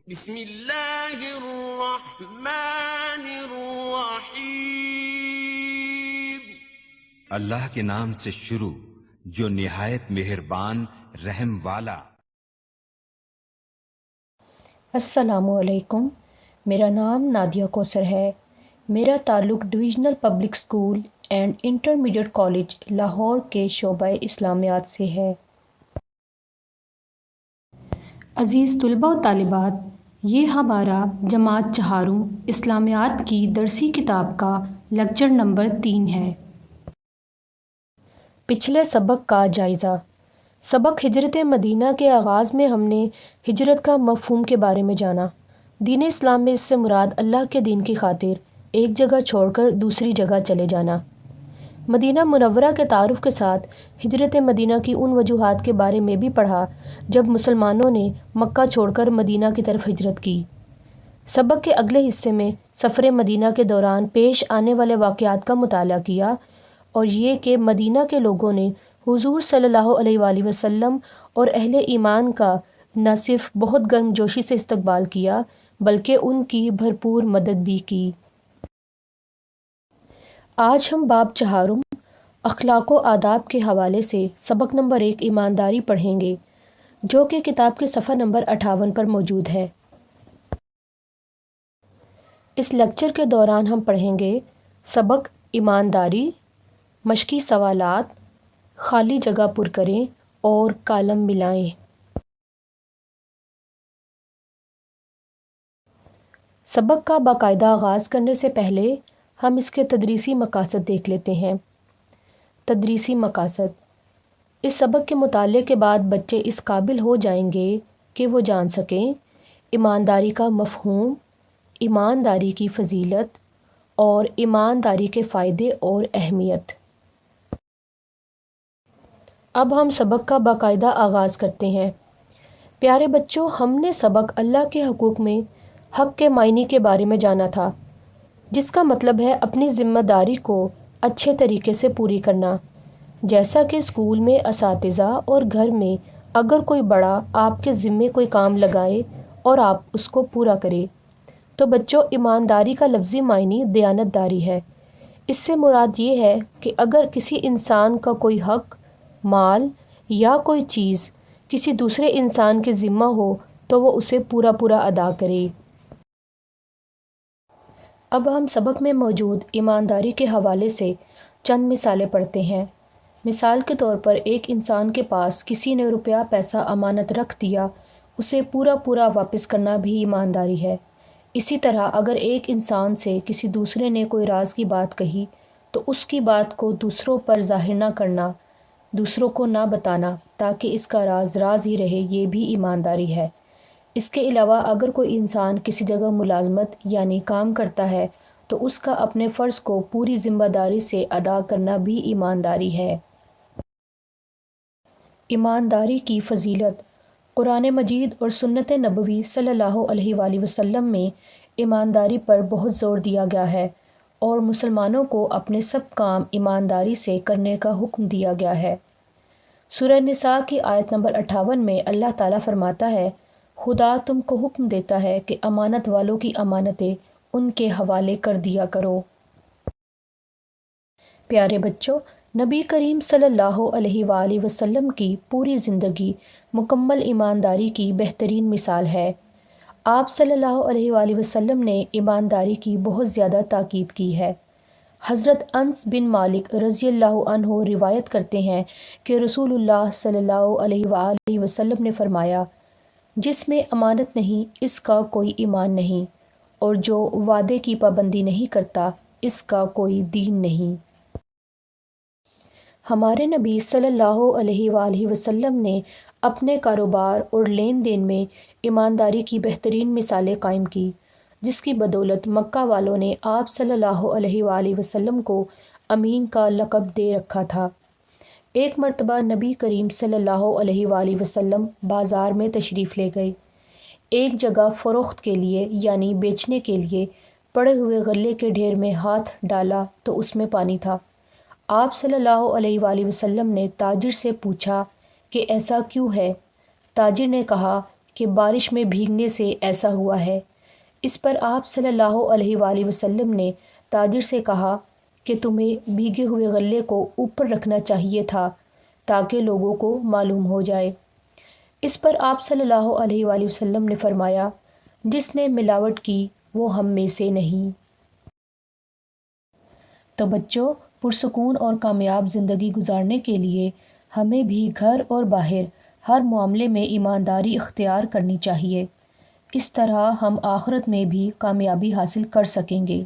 بسم اللہ الرحمن الرحیم۔ اللہ کے نام سے شروع جو نہایت مہربان رحم والا۔ السلام علیکم، میرا نام نادیہ کوثر ہے۔ میرا تعلق divisional public school and intermediate college Lahore کے شعبہ اسلامیات سے ہے۔ عزیز طلباء و طالبات، یہ ہمارا جماعت چہارم اسلامیات کی درسی کتاب کا لیکچر نمبر 3 ہے۔ پچھلے سبق کا جائزہ۔ سبق ہجرت مدینہ کے آغاز میں ہم نے ہجرت کا مفہوم کے بارے میں جانا۔ دین اسلام میں اس سے مراد اللہ کے دین کی خاطر ایک جگہ چھوڑ کر دوسری جگہ چلے جانا۔ مدینہ منورہ کے تعارف کے ساتھ ہجرت مدینہ کی ان وجوہات کے بارے میں بھی پڑھا جب مسلمانوں نے مکہ چھوڑ کر مدینہ کی طرف ہجرت کی۔ سبق کے اگلے حصے میں سفر مدینہ کے دوران پیش آنے والے واقعات کا مطالعہ کیا اور یہ کہ مدینہ کے لوگوں نے حضور صلی اللہ علیہ وآلہ وسلم اور اہل ایمان کا نہ صرف بہت گرم جوشی سے استقبال کیا بلکہ ان کی بھرپور مدد بھی کی۔ آج ہم باب چہارم اخلاق و آداب کے حوالے سے سبق نمبر 1 ایمانداری پڑھیں گے، جو کہ کتاب کے صفحہ نمبر 58 پر موجود ہے۔ اس لیکچر کے دوران ہم پڑھیں گے سبق ایمانداری، مشقی سوالات، خالی جگہ پر کریں اور کالم ملائیں۔ سبق کا باقاعدہ آغاز کرنے سے پہلے ہم اس کے تدریسی مقاصد دیکھ لیتے ہیں۔ تدریسی مقاصد: اس سبق کے مطالعے کے بعد بچے اس قابل ہو جائیں گے کہ وہ جان سکیں ایمانداری کا مفہوم، ایمانداری کی فضیلت اور ایمانداری کے فائدے اور اہمیت۔ اب ہم سبق کا باقاعدہ آغاز کرتے ہیں۔ پیارے بچوں، ہم نے سبق اللہ کے حقوق میں حق کے معنی کے بارے میں جانا تھا، جس کا مطلب ہے اپنی ذمہ داری کو اچھے طریقے سے پوری کرنا۔ جیسا کہ اسکول میں اساتذہ اور گھر میں اگر کوئی بڑا آپ کے ذمے کوئی کام لگائے اور آپ اس کو پورا کرے، تو بچوں ایمانداری کا لفظی معنی دیانت داری ہے۔ اس سے مراد یہ ہے کہ اگر کسی انسان کا کوئی حق، مال یا کوئی چیز کسی دوسرے انسان کے ذمہ ہو تو وہ اسے پورا ادا کرے۔ اب ہم سبق میں موجود ایمانداری کے حوالے سے چند مثالیں پڑھتے ہیں۔ مثال کے طور پر ایک انسان کے پاس کسی نے روپیہ پیسہ امانت رکھ دیا، اسے پورا واپس کرنا بھی ایمانداری ہے۔ اسی طرح اگر ایک انسان سے کسی دوسرے نے کوئی راز کی بات کہی تو اس کی بات کو دوسروں پر ظاہر نہ کرنا، دوسروں کو نہ بتانا تاکہ اس کا راز ہی رہے، یہ بھی ایمانداری ہے۔ اس کے علاوہ اگر کوئی انسان کسی جگہ ملازمت یعنی کام کرتا ہے تو اس کا اپنے فرض کو پوری ذمہ داری سے ادا کرنا بھی ایمانداری ہے۔ ایمانداری کی فضیلت: قرآن مجید اور سنت نبوی صلی اللہ علیہ وآلہ وسلم میں ایمانداری پر بہت زور دیا گیا ہے اور مسلمانوں کو اپنے سب کام ایمانداری سے کرنے کا حکم دیا گیا ہے۔ سورہ نساء کی آیت نمبر 58 میں اللہ تعالیٰ فرماتا ہے، خدا تم کو حکم دیتا ہے کہ امانت والوں کی امانتیں ان کے حوالے کر دیا کرو۔ پیارے بچوں، نبی کریم صلی اللہ علیہ وآلہ وسلم کی پوری زندگی مکمل ایمانداری کی بہترین مثال ہے۔ آپ صلی اللہ علیہ وآلہ وسلم نے ایمانداری کی بہت زیادہ تاکید کی ہے۔ حضرت انس بن مالک رضی اللہ عنہ روایت کرتے ہیں کہ رسول اللہ صلی اللہ علیہ وآلہ وسلم نے فرمایا، جس میں امانت نہیں اس کا کوئی ایمان نہیں، اور جو وعدے کی پابندی نہیں کرتا اس کا کوئی دین نہیں۔ ہمارے نبی صلی اللہ علیہ وآلہ وسلم نے اپنے کاروبار اور لین دین میں ایمانداری کی بہترین مثالیں قائم کی، جس کی بدولت مکہ والوں نے آپ صلی اللہ علیہ وآلہ وسلم کو امین کا لقب دے رکھا تھا۔ ایک مرتبہ نبی کریم صلی اللہ علیہ وآلہ وسلم بازار میں تشریف لے گئے۔ ایک جگہ فروخت کے لیے یعنی بیچنے کے لیے پڑے ہوئے غلے کے ڈھیر میں ہاتھ ڈالا تو اس میں پانی تھا۔ آپ صلی اللہ علیہ وآلہ وسلم نے تاجر سے پوچھا کہ ایسا کیوں ہے؟ تاجر نے کہا کہ بارش میں بھیگنے سے ایسا ہوا ہے۔ اس پر آپ صلی اللہ علیہ وآلہ وسلم نے تاجر سے کہا کہ تمہیں بھیگے ہوئے غلے کو اوپر رکھنا چاہیے تھا تاکہ لوگوں کو معلوم ہو جائے۔ اس پر آپ صلی اللہ علیہ وآلہ وسلم نے فرمایا، جس نے ملاوٹ کی وہ ہم میں سے نہیں۔ تو بچوں، پرسکون اور کامیاب زندگی گزارنے کے لیے ہمیں بھی گھر اور باہر ہر معاملے میں ایمانداری اختیار کرنی چاہیے۔ اس طرح ہم آخرت میں بھی کامیابی حاصل کر سکیں گے۔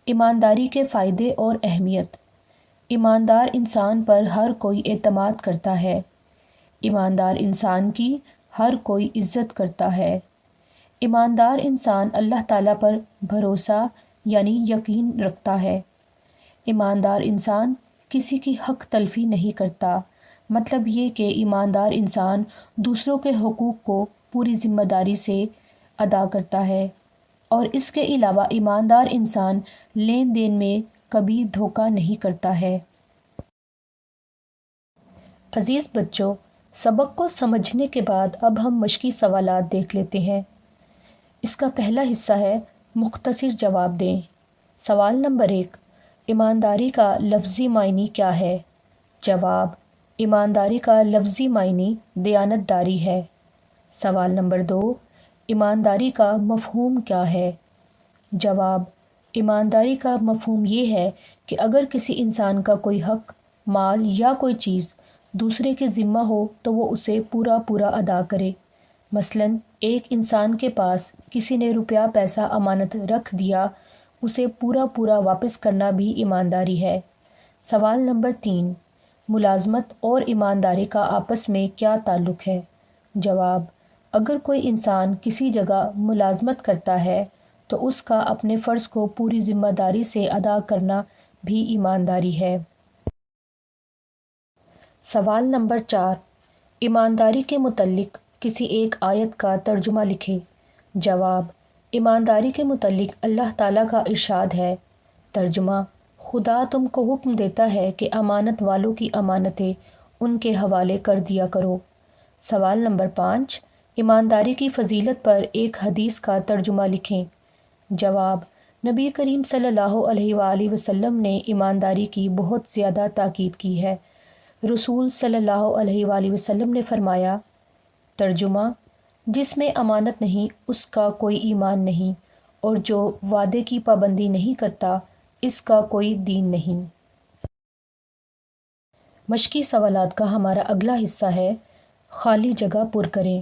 ایمانداری کے فائدے اور اہمیت۔ ایماندار انسان پر ہر کوئی اعتماد کرتا ہے۔ ایماندار انسان کی ہر کوئی عزت کرتا ہے۔ ایماندار انسان اللہ تعالیٰ پر بھروسہ یعنی یقین رکھتا ہے۔ ایماندار انسان کسی کی حق تلفی نہیں کرتا، مطلب یہ کہ ایماندار انسان دوسروں کے حقوق کو پوری ذمہ داری سے ادا کرتا ہے، اور اس کے علاوہ ایماندار انسان لین دین میں کبھی دھوکہ نہیں کرتا ہے۔ عزیز بچوں، سبق کو سمجھنے کے بعد اب ہم مشقی سوالات دیکھ لیتے ہیں۔ اس کا پہلا حصہ ہے مختصر جواب دیں۔ سوال نمبر 1، ایمانداری کا لفظی معنی کیا ہے؟ جواب، ایمانداری کا لفظی معنی دیانت داری ہے۔ سوال نمبر 2، ایمانداری کا مفہوم کیا ہے؟ جواب، ایمانداری کا مفہوم یہ ہے کہ اگر کسی انسان کا کوئی حق، مال یا کوئی چیز دوسرے کے ذمہ ہو تو وہ اسے پورا ادا کرے۔ مثلاً ایک انسان کے پاس کسی نے روپیہ پیسہ امانت رکھ دیا، اسے پورا واپس کرنا بھی ایمانداری ہے۔ سوال نمبر 3، ملازمت اور ایمانداری کا آپس میں کیا تعلق ہے؟ جواب، اگر کوئی انسان کسی جگہ ملازمت کرتا ہے تو اس کا اپنے فرض کو پوری ذمہ داری سے ادا کرنا بھی ایمانداری ہے۔ سوال نمبر 4، ایمانداری کے متعلق کسی ایک آیت کا ترجمہ لکھیں۔ جواب، ایمانداری کے متعلق اللہ تعالیٰ کا ارشاد ہے۔ ترجمہ، خدا تم کو حکم دیتا ہے کہ امانت والوں کی امانتیں ان کے حوالے کر دیا کرو۔ سوال نمبر 5، ایمانداری کی فضیلت پر ایک حدیث کا ترجمہ لکھیں۔ جواب، نبی کریم صلی اللہ علیہ وآلہ وسلم نے ایمانداری کی بہت زیادہ تاکید کی ہے۔ رسول صلی اللہ علیہ وآلہ وسلم نے فرمایا، ترجمہ، جس میں امانت نہیں اس کا کوئی ایمان نہیں، اور جو وعدے کی پابندی نہیں کرتا اس کا کوئی دین نہیں۔ مشقی سوالات کا ہمارا اگلا حصہ ہے خالی جگہ پر کریں۔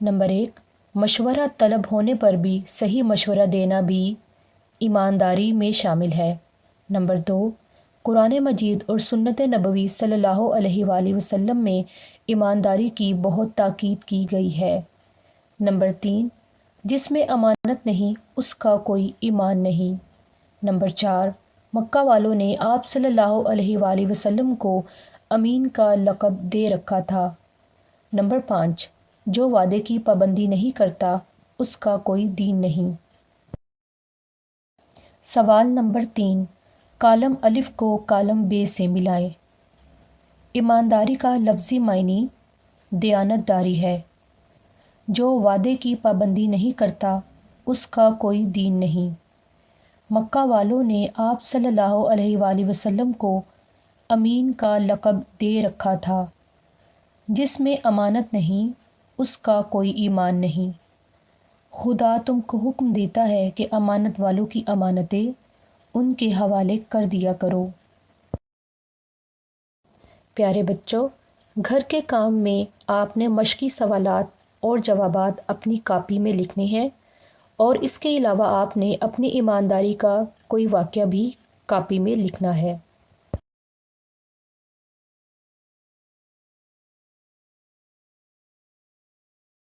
نمبر 1، مشورہ طلب ہونے پر بھی صحیح مشورہ دینا بھی ایمانداری میں شامل ہے۔ نمبر 2، قرآن مجید اور سنت نبوی صلی اللہ علیہ وآلہ وسلم میں ایمانداری کی بہت تاکید کی گئی ہے۔ نمبر 3، جس میں امانت نہیں اس کا کوئی ایمان نہیں۔ نمبر 4، مکہ والوں نے آپ صلی اللہ علیہ وآلہ وسلم کو امین کا لقب دے رکھا تھا۔ نمبر 5، جو وعدے کی پابندی نہیں کرتا اس کا کوئی دین نہیں۔ سوال نمبر 3، کالم الف کو کالم ب سے ملائیں۔ ایمانداری کا لفظی معنی دیانت داری ہے۔ جو وعدے کی پابندی نہیں کرتا اس کا کوئی دین نہیں۔ مکہ والوں نے آپ صلی اللہ علیہ وآلہ وسلم کو امین کا لقب دے رکھا تھا۔ جس میں امانت نہیں اس کا کوئی ایمان نہیں۔ خدا تم کو حکم دیتا ہے کہ امانت والوں کی امانتیں ان کے حوالے کر دیا کرو۔ پیارے بچوں، گھر کے کام میں آپ نے مشقی سوالات اور جوابات اپنی کاپی میں لکھنے ہیں، اور اس کے علاوہ آپ نے اپنی ایمانداری کا کوئی واقعہ بھی کاپی میں لکھنا ہے۔